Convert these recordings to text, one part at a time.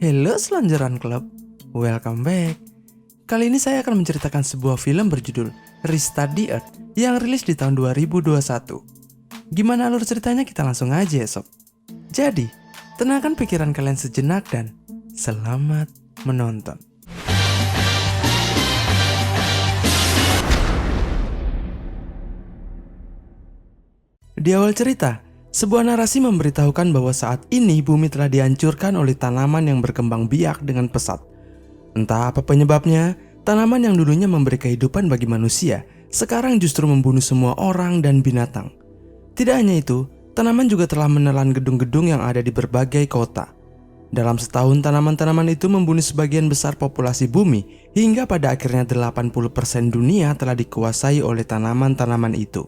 Hello Selanjaran Club, welcome back. Kali ini saya akan menceritakan sebuah film berjudul Restart the Earth yang rilis di tahun 2021. Gimana alur ceritanya, kita langsung aja ya sob. Jadi, tenangkan pikiran kalian sejenak dan selamat menonton. Di awal cerita, sebuah narasi memberitahukan bahwa saat ini bumi telah dihancurkan oleh tanaman yang berkembang biak dengan pesat. Entah apa penyebabnya, tanaman yang dulunya memberi kehidupan bagi manusia, sekarang justru membunuh semua orang dan binatang. Tidak hanya itu, tanaman juga telah menelan gedung-gedung yang ada di berbagai kota. Dalam setahun, tanaman-tanaman itu membunuh sebagian besar populasi bumi, hingga pada akhirnya 80% dunia telah dikuasai oleh tanaman-tanaman itu.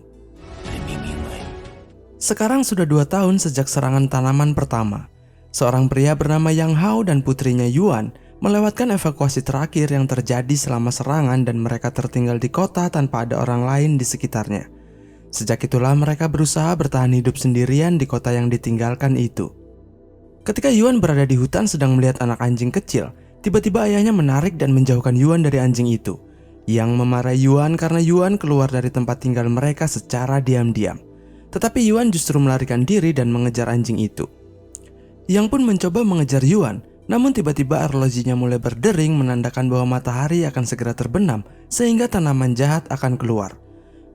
Sekarang sudah 2 tahun sejak serangan tanaman pertama. Seorang pria bernama Yang Hao dan putrinya Yuan melewatkan evakuasi terakhir yang terjadi selama serangan dan mereka tertinggal di kota tanpa ada orang lain di sekitarnya. Sejak itulah mereka berusaha bertahan hidup sendirian di kota yang ditinggalkan itu. Ketika Yuan berada di hutan sedang melihat anak anjing kecil, tiba-tiba ayahnya menarik dan menjauhkan Yuan dari anjing itu. Yang memarahi Yuan karena Yuan keluar dari tempat tinggal mereka secara diam-diam. Tetapi Yuan justru melarikan diri dan mengejar anjing itu. Yang pun mencoba mengejar Yuan, namun tiba-tiba arlojinya mulai berdering menandakan bahwa matahari akan segera terbenam sehingga tanaman jahat akan keluar.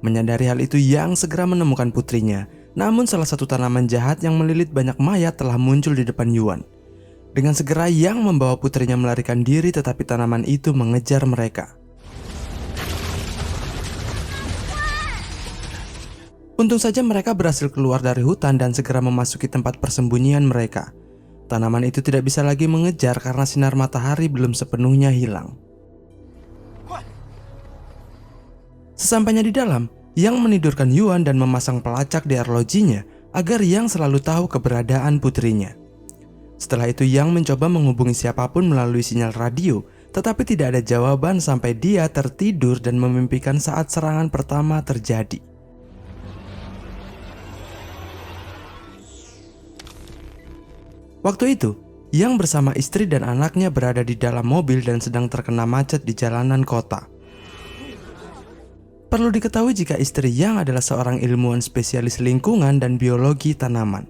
Menyadari hal itu, Yang segera menemukan putrinya, namun salah satu tanaman jahat yang melilit banyak mayat telah muncul di depan Yuan. Dengan segera Yang membawa putrinya melarikan diri, tetapi tanaman itu mengejar mereka. Untung saja mereka berhasil keluar dari hutan dan segera memasuki tempat persembunyian mereka. Tanaman itu tidak bisa lagi mengejar karena sinar matahari belum sepenuhnya hilang. Sesampainya di dalam, Yang menidurkan Yuan dan memasang pelacak di arlojinya agar Yang selalu tahu keberadaan putrinya. Setelah itu Yang mencoba menghubungi siapapun melalui sinyal radio, tetapi tidak ada jawaban sampai dia tertidur dan memimpikan saat serangan pertama terjadi. Waktu itu, Yang bersama istri dan anaknya berada di dalam mobil dan sedang terkena macet di jalanan kota. Perlu diketahui jika istri Yang adalah seorang ilmuwan spesialis lingkungan dan biologi tanaman.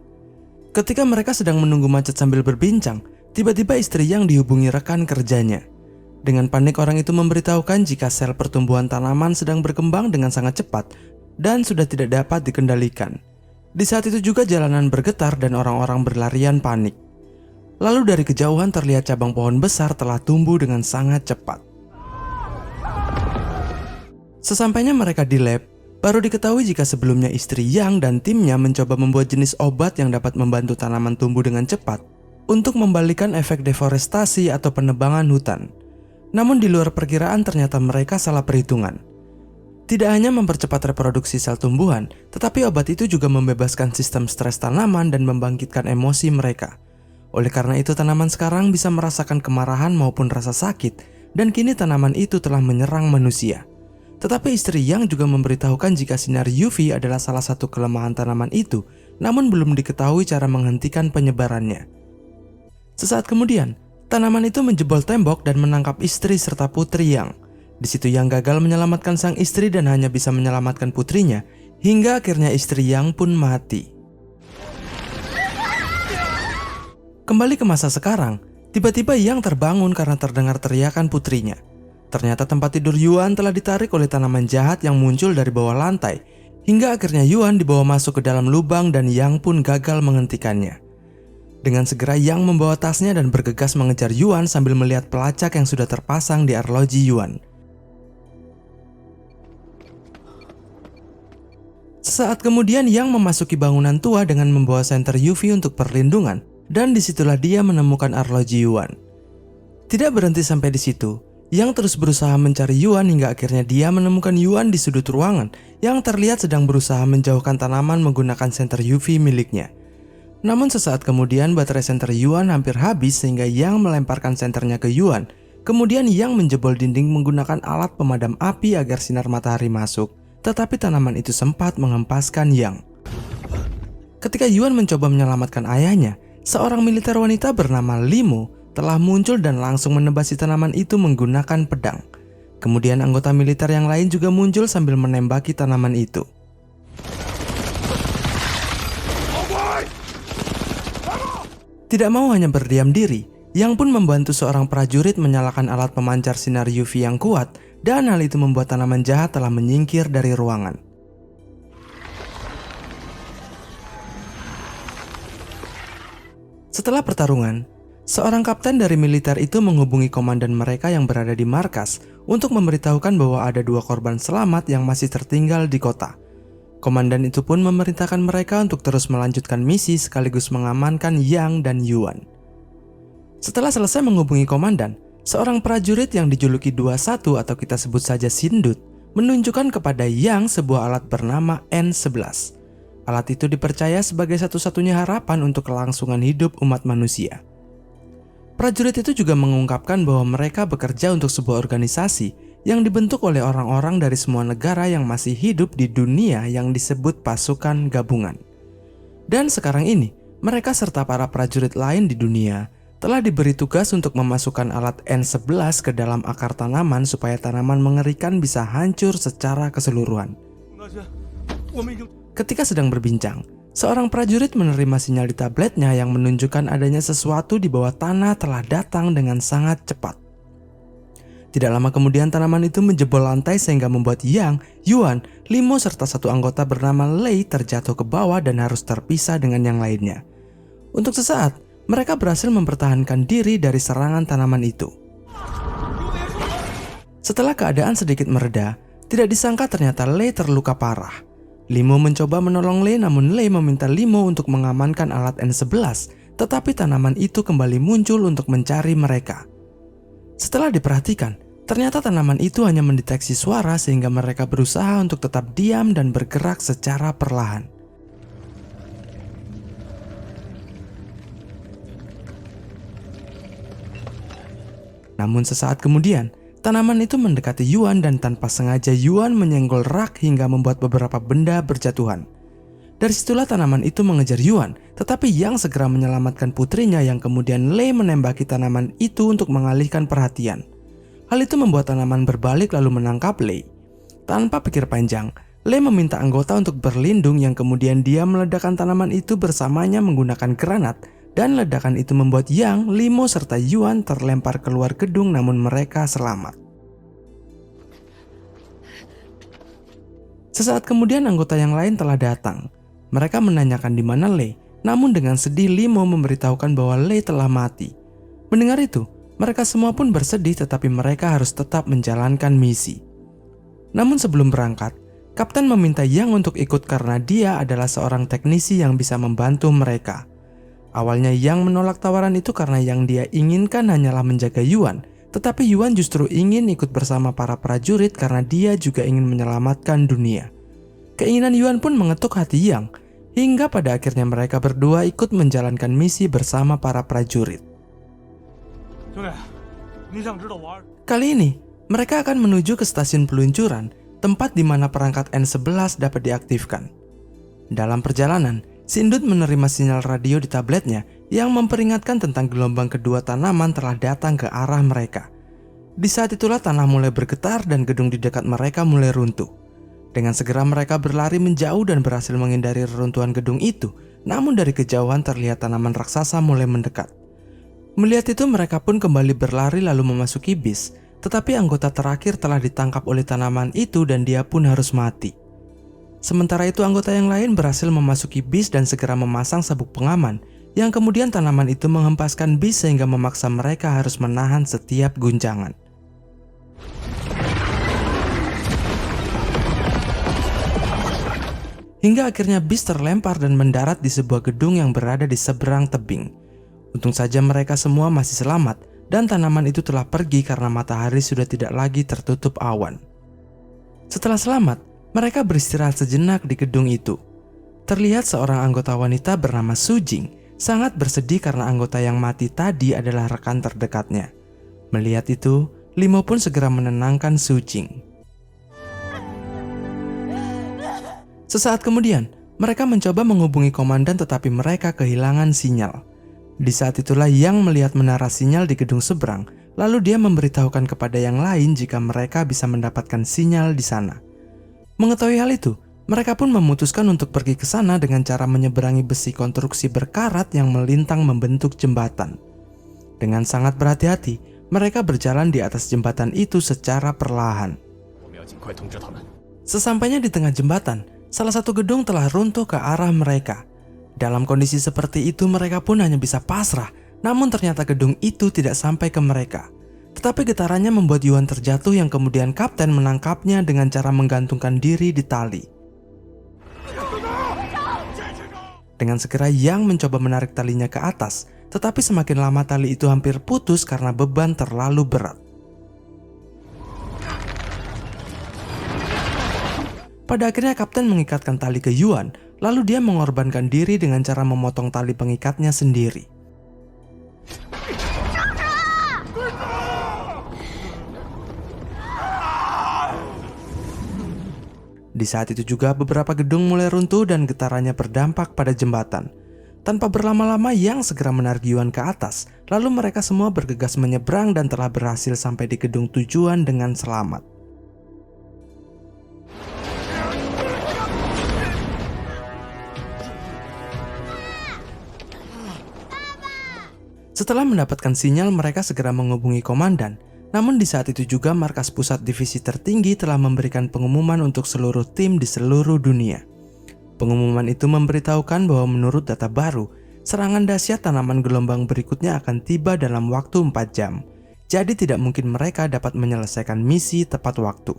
Ketika mereka sedang menunggu macet sambil berbincang, tiba-tiba istri Yang dihubungi rekan kerjanya. Dengan panik orang itu memberitahukan jika sel pertumbuhan tanaman sedang berkembang dengan sangat cepat dan sudah tidak dapat dikendalikan. Di saat itu juga jalanan bergetar dan orang-orang berlarian panik. Lalu dari kejauhan terlihat cabang pohon besar telah tumbuh dengan sangat cepat. Sesampainya mereka di lab, baru diketahui jika sebelumnya istri Yang dan timnya mencoba membuat jenis obat yang dapat membantu tanaman tumbuh dengan cepat untuk membalikan efek deforestasi atau penebangan hutan. Namun di luar perkiraan ternyata mereka salah perhitungan. Tidak hanya mempercepat reproduksi sel tumbuhan, tetapi obat itu juga membebaskan sistem stres tanaman dan membangkitkan emosi mereka. Oleh karena itu tanaman sekarang bisa merasakan kemarahan maupun rasa sakit, dan kini tanaman itu telah menyerang manusia. Tetapi istri Yang juga memberitahukan jika sinar UV adalah salah satu kelemahan tanaman itu, namun belum diketahui cara menghentikan penyebarannya. Sesaat kemudian, tanaman itu menjebol tembok dan menangkap istri serta putri Yang. Di situ Yang gagal menyelamatkan sang istri dan hanya bisa menyelamatkan putrinya, hingga akhirnya istri Yang pun mati. Kembali ke masa sekarang, tiba-tiba Yang terbangun karena terdengar teriakan putrinya. Ternyata tempat tidur Yuan telah ditarik oleh tanaman jahat yang muncul dari bawah lantai, hingga akhirnya Yuan dibawa masuk ke dalam lubang dan Yang pun gagal menghentikannya. Dengan segera Yang membawa tasnya dan bergegas mengejar Yuan sambil melihat pelacak yang sudah terpasang di arloji Yuan. Sesaat kemudian Yang memasuki bangunan tua dengan membawa senter UV untuk perlindungan, dan disitulah dia menemukan arloji Yuan. Tidak berhenti sampai di situ, Yang terus berusaha mencari Yuan hingga akhirnya dia menemukan Yuan di sudut ruangan yang terlihat sedang berusaha menjauhkan tanaman menggunakan senter UV miliknya. Namun sesaat kemudian baterai senter Yuan hampir habis sehingga Yang melemparkan senternya ke Yuan. Kemudian Yang menjebol dinding menggunakan alat pemadam api agar sinar matahari masuk. Tetapi tanaman itu sempat menghempaskan Yang. Ketika Yuan mencoba menyelamatkan ayahnya, seorang militer wanita bernama Limo telah muncul dan langsung menebasi tanaman itu menggunakan pedang. Kemudian anggota militer yang lain juga muncul sambil menembaki tanaman itu. Tidak mau hanya berdiam diri, Yang pun membantu seorang prajurit menyalakan alat pemancar sinar UV yang kuat, dan hal itu membuat tanaman jahat telah menyingkir dari ruangan. Setelah pertarungan, seorang kapten dari militer itu menghubungi komandan mereka yang berada di markas untuk memberitahukan bahwa ada 2 korban selamat yang masih tertinggal di kota. Komandan itu pun memerintahkan mereka untuk terus melanjutkan misi sekaligus mengamankan Yang dan Yuan. Setelah selesai menghubungi komandan, seorang prajurit yang dijuluki 21 atau kita sebut saja Sindut menunjukkan kepada Yang sebuah alat bernama N11. Alat itu dipercaya sebagai satu-satunya harapan untuk kelangsungan hidup umat manusia. Prajurit itu juga mengungkapkan bahwa mereka bekerja untuk sebuah organisasi yang dibentuk oleh orang-orang dari semua negara yang masih hidup di dunia yang disebut pasukan gabungan. Dan sekarang ini, mereka serta para prajurit lain di dunia telah diberi tugas untuk memasukkan alat N11 ke dalam akar tanaman supaya tanaman mengerikan bisa hancur secara keseluruhan. Ketika sedang berbincang, seorang prajurit menerima sinyal di tabletnya yang menunjukkan adanya sesuatu di bawah tanah telah datang dengan sangat cepat. Tidak lama kemudian tanaman itu menjebol lantai sehingga membuat Yang, Yuan, Limo serta satu anggota bernama Lei terjatuh ke bawah dan harus terpisah dengan yang lainnya. Untuk sesaat, mereka berhasil mempertahankan diri dari serangan tanaman itu. Setelah keadaan sedikit mereda, tidak disangka ternyata Lei terluka parah. Limo mencoba menolong Lei, namun Lei meminta Limo untuk mengamankan alat N11, tetapi tanaman itu kembali muncul untuk mencari mereka. Setelah diperhatikan, ternyata tanaman itu hanya mendeteksi suara sehingga mereka berusaha untuk tetap diam dan bergerak secara perlahan. Namun sesaat kemudian, tanaman itu mendekati Yuan dan tanpa sengaja Yuan menyenggol rak hingga membuat beberapa benda berjatuhan. Dari situlah tanaman itu mengejar Yuan, tetapi Yang segera menyelamatkan putrinya yang kemudian Lei menembaki tanaman itu untuk mengalihkan perhatian. Hal itu membuat tanaman berbalik lalu menangkap Lei. Tanpa pikir panjang, Lei meminta anggota untuk berlindung yang kemudian dia meledakkan tanaman itu bersamanya menggunakan granat, dan ledakan itu membuat Yang, Limo serta Yuan terlempar keluar gedung namun mereka selamat. Sesaat kemudian anggota yang lain telah datang. Mereka menanyakan di mana Lei, namun dengan sedih Limo memberitahukan bahwa Lei telah mati. Mendengar itu, mereka semua pun bersedih tetapi mereka harus tetap menjalankan misi. Namun sebelum berangkat, Kapten meminta Yang untuk ikut karena dia adalah seorang teknisi yang bisa membantu mereka. Awalnya Yang menolak tawaran itu karena yang dia inginkan hanyalah menjaga Yuan, tetapi Yuan justru ingin ikut bersama para prajurit karena dia juga ingin menyelamatkan dunia. Keinginan Yuan pun mengetuk hati Yang, hingga pada akhirnya mereka berdua ikut menjalankan misi bersama para prajurit. Kali ini, mereka akan menuju ke stasiun peluncuran, tempat di mana perangkat N11 dapat diaktifkan. Dalam perjalanan, Sindut menerima sinyal radio di tabletnya yang memperingatkan tentang gelombang kedua tanaman telah datang ke arah mereka. Di saat itulah tanah mulai bergetar dan gedung di dekat mereka mulai runtuh. Dengan segera mereka berlari menjauh dan berhasil menghindari reruntuhan gedung itu, namun dari kejauhan terlihat tanaman raksasa mulai mendekat. Melihat itu mereka pun kembali berlari lalu memasuki bis, tetapi anggota terakhir telah ditangkap oleh tanaman itu dan dia pun harus mati. Sementara itu anggota yang lain berhasil memasuki bis dan segera memasang sabuk pengaman, yang kemudian tanaman itu menghempaskan bis sehingga memaksa mereka harus menahan setiap guncangan. Hingga akhirnya bis terlempar dan mendarat di sebuah gedung yang berada di seberang tebing. Untung saja mereka semua masih selamat dan tanaman itu telah pergi karena matahari sudah tidak lagi tertutup awan. Setelah selamat, mereka beristirahat sejenak di gedung itu. Terlihat seorang anggota wanita bernama Su Jing sangat bersedih karena anggota yang mati tadi adalah rekan terdekatnya. Melihat itu, Limo pun segera menenangkan Su Jing. Sesaat kemudian, mereka mencoba menghubungi komandan tetapi mereka kehilangan sinyal. Di saat itulah Yang melihat menara sinyal di gedung seberang, lalu dia memberitahukan kepada yang lain jika mereka bisa mendapatkan sinyal di sana. Mengetahui hal itu, mereka pun memutuskan untuk pergi ke sana dengan cara menyeberangi besi konstruksi berkarat yang melintang membentuk jembatan. Dengan sangat berhati-hati, mereka berjalan di atas jembatan itu secara perlahan. Sesampainya di tengah jembatan, salah satu gedung telah runtuh ke arah mereka. Dalam kondisi seperti itu, mereka pun hanya bisa pasrah, namun ternyata gedung itu tidak sampai ke mereka. Tetapi getarannya membuat Yuan terjatuh yang kemudian kapten menangkapnya dengan cara menggantungkan diri di tali. Dengan segera Yang mencoba menarik talinya ke atas, tetapi semakin lama tali itu hampir putus karena beban terlalu berat. Pada akhirnya kapten mengikatkan tali ke Yuan, lalu dia mengorbankan diri dengan cara memotong tali pengikatnya sendiri. Di saat itu juga beberapa gedung mulai runtuh dan getarannya berdampak pada jembatan. Tanpa berlama-lama Yang segera menarik Yuan ke atas, lalu mereka semua bergegas menyeberang dan telah berhasil sampai di gedung tujuan dengan selamat. Setelah mendapatkan sinyal, mereka segera menghubungi komandan. Namun di saat itu juga markas pusat divisi tertinggi telah memberikan pengumuman untuk seluruh tim di seluruh dunia. Pengumuman itu memberitahukan bahwa menurut data baru, serangan dahsyat tanaman gelombang berikutnya akan tiba dalam waktu 4 jam. Jadi tidak mungkin mereka dapat menyelesaikan misi tepat waktu.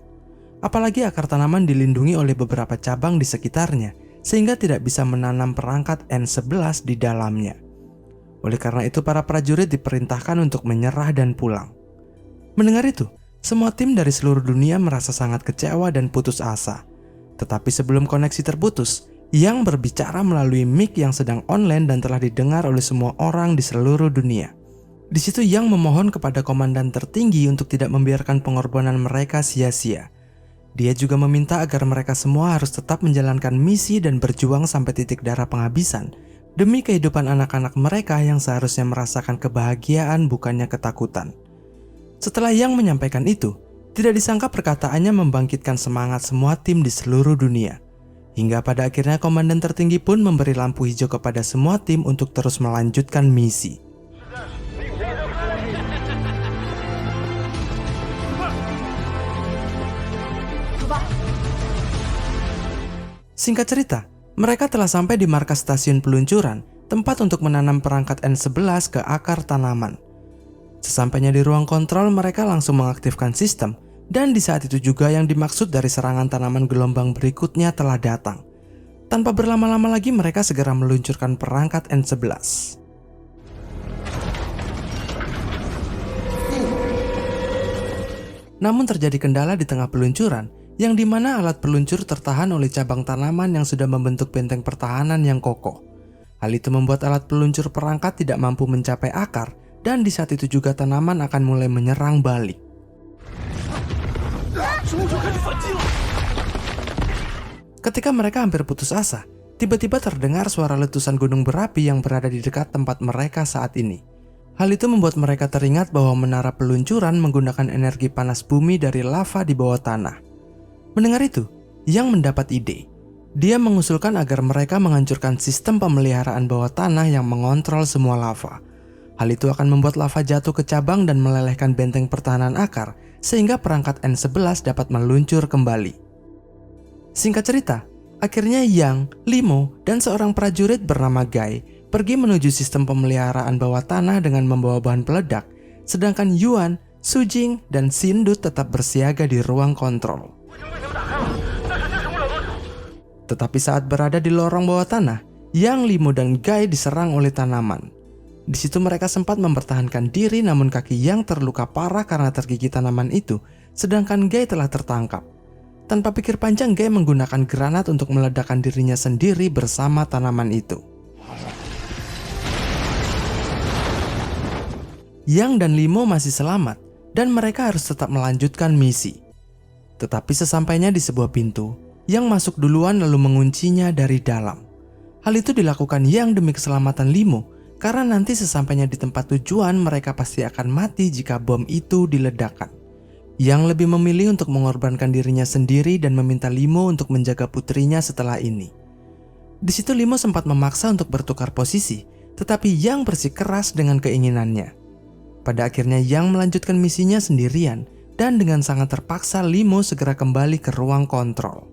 Apalagi akar tanaman dilindungi oleh beberapa cabang di sekitarnya, sehingga tidak bisa menanam perangkat N11 di dalamnya. Oleh karena itu para prajurit diperintahkan untuk menyerah dan pulang. Mendengar itu, semua tim dari seluruh dunia merasa sangat kecewa dan putus asa. Tetapi sebelum koneksi terputus, Yang berbicara melalui mic yang sedang online dan telah didengar oleh semua orang di seluruh dunia. Di situ Yang memohon kepada komandan tertinggi untuk tidak membiarkan pengorbanan mereka sia-sia. Dia juga meminta agar mereka semua harus tetap menjalankan misi dan berjuang sampai titik darah penghabisan demi kehidupan anak-anak mereka yang seharusnya merasakan kebahagiaan bukannya ketakutan. Setelah Yang menyampaikan itu, tidak disangka perkataannya membangkitkan semangat semua tim di seluruh dunia. Hingga pada akhirnya komandan tertinggi pun memberi lampu hijau kepada semua tim untuk terus melanjutkan misi. Singkat cerita, mereka telah sampai di markas stasiun peluncuran, tempat untuk menanam perangkat N11 ke akar tanaman. Sesampainya di ruang kontrol, mereka langsung mengaktifkan sistem, dan di saat itu juga yang dimaksud dari serangan tanaman gelombang berikutnya telah datang. Tanpa berlama-lama lagi, mereka segera meluncurkan perangkat N11. Namun terjadi kendala di tengah peluncuran, yang dimana alat peluncur tertahan oleh cabang tanaman yang sudah membentuk benteng pertahanan yang kokoh. Hal itu membuat alat peluncur perangkat tidak mampu mencapai akar, dan di saat itu juga tanaman akan mulai menyerang balik. Ketika mereka hampir putus asa, tiba-tiba terdengar suara letusan gunung berapi yang berada di dekat tempat mereka saat ini. Hal itu membuat mereka teringat bahwa menara peluncuran menggunakan energi panas bumi dari lava di bawah tanah. Mendengar itu, Yang mendapat ide. Dia mengusulkan agar mereka menghancurkan sistem pemeliharaan bawah tanah yang mengontrol semua lava. Hal itu akan membuat lava jatuh ke cabang dan melelehkan benteng pertahanan akar, sehingga perangkat N11 dapat meluncur kembali. Singkat cerita, akhirnya Yang, Limo, dan seorang prajurit bernama Gai pergi menuju sistem pemeliharaan bawah tanah dengan membawa bahan peledak, sedangkan Yuan, Sujing, dan Xindut tetap bersiaga di ruang kontrol. Tetapi saat berada di lorong bawah tanah, Yang, Limo, dan Gai diserang oleh tanaman. Di situ mereka sempat mempertahankan diri, namun kaki Yang terluka parah karena tergigit tanaman itu, sedangkan Gai telah tertangkap. Tanpa pikir panjang, Gai menggunakan granat untuk meledakkan dirinya sendiri bersama tanaman itu. Yang dan Limo masih selamat, dan mereka harus tetap melanjutkan misi. Tetapi sesampainya di sebuah pintu, Yang masuk duluan lalu menguncinya dari dalam. Hal itu dilakukan Yang demi keselamatan Limo, karena nanti sesampainya di tempat tujuan mereka pasti akan mati jika bom itu diledakkan. Yang lebih memilih untuk mengorbankan dirinya sendiri dan meminta Limo untuk menjaga putrinya setelah ini. Di situ Limo sempat memaksa untuk bertukar posisi, tetapi Yang bersikeras dengan keinginannya. Pada akhirnya Yang melanjutkan misinya sendirian, dan dengan sangat terpaksa Limo segera kembali ke ruang kontrol.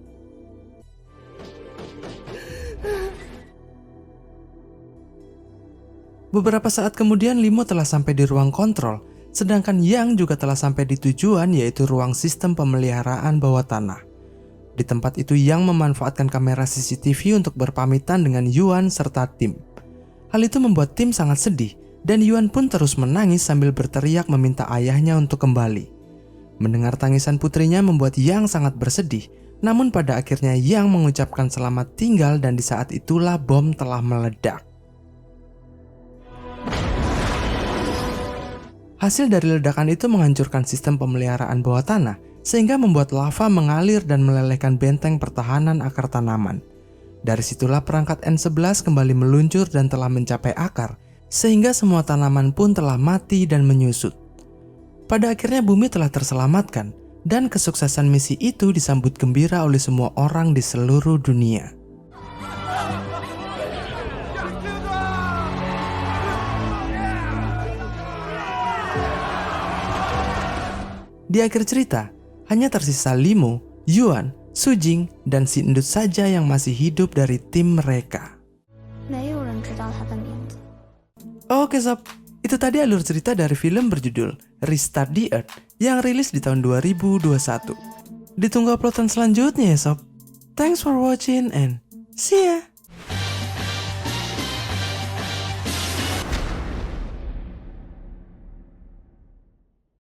Beberapa saat kemudian Limo telah sampai di ruang kontrol, sedangkan Yang juga telah sampai di tujuan, yaitu ruang sistem pemeliharaan bawah tanah. Di tempat itu Yang memanfaatkan kamera CCTV untuk berpamitan dengan Yuan serta tim. Hal itu membuat tim sangat sedih, dan Yuan pun terus menangis sambil berteriak meminta ayahnya untuk kembali. Mendengar tangisan putrinya membuat Yang sangat bersedih, namun pada akhirnya Yang mengucapkan selamat tinggal dan di saat itulah bom telah meledak. Hasil dari ledakan itu menghancurkan sistem pemeliharaan bawah tanah, sehingga membuat lava mengalir dan melelehkan benteng pertahanan akar tanaman. Dari situlah perangkat N11 kembali meluncur dan telah mencapai akar, sehingga semua tanaman pun telah mati dan menyusut. Pada akhirnya bumi telah terselamatkan, dan kesuksesan misi itu disambut gembira oleh semua orang di seluruh dunia. Di akhir cerita, hanya tersisa Limo, Yuan, Sujing, dan si endut saja yang masih hidup dari tim mereka. Oke sob, itu tadi alur cerita dari film berjudul Restart the Earth yang rilis di tahun 2021. Ditunggu uploadan selanjutnya ya sob. Thanks for watching and see ya!